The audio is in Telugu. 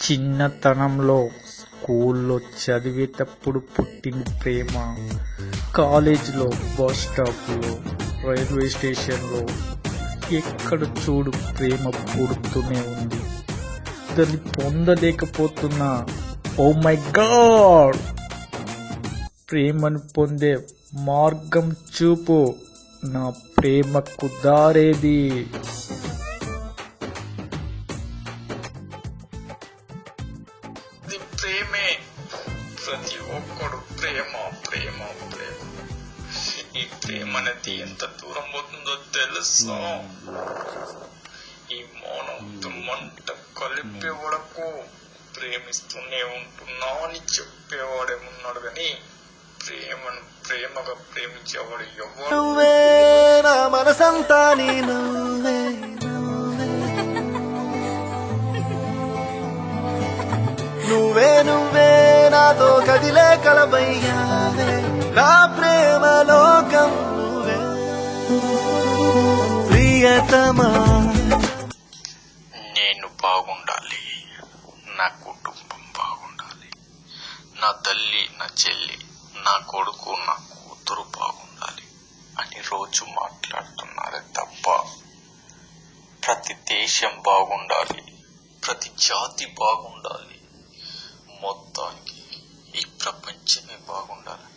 చిన్నతనంలో స్కూల్లో చదివేటప్పుడు పుట్టిన ప్రేమ, కాలేజీలో, బస్ స్టాప్లో, రైల్వే స్టేషన్లో ఎక్కడ చూడు ప్రేమ పుడుతూనే ఉంది. దాన్ని పొందలేకపోతున్నా. Oh my God! ప్రేమను పొందే మార్గం చూపు, నా ప్రేమకు దారేది. ప్రేమే, ప్రతి ఒక్కడు ప్రేమ ప్రేమ ప్రేమ. ఈ ప్రేమ అనేది ఎంత దూరం పోతుందో తెలుసా? ఈ మౌనంతో మంట కలిపే వరకు ప్రేమిస్తూనే ఉంటున్నా అని చెప్పేవాడేమున్నాడు, కానీ ప్రేమను ప్రేమగా ప్రేమించేవాడు ఎవరు? నువ్వే నా మనసంతా నువ్వే, నువ్వే నువ్వే నాతో కదిలే కలబయ్యావే, నా ప్రేమ లోకం నువ్వే ప్రియతమా. నేను బాగుండాలి, నా కుటుంబం బాగుండాలి, నా తల్లి, నా చెల్లి, నా కొడుకు, నా కూతురు బాగుండాలి అని రోజు మాట్లాడుతున్నారే తప్ప ప్రతి దేశం బాగుండాలి, ప్రతి జాతి బాగుండాలి, మొత్తానికి ఈ ప్రపంచమే బాగుండాలి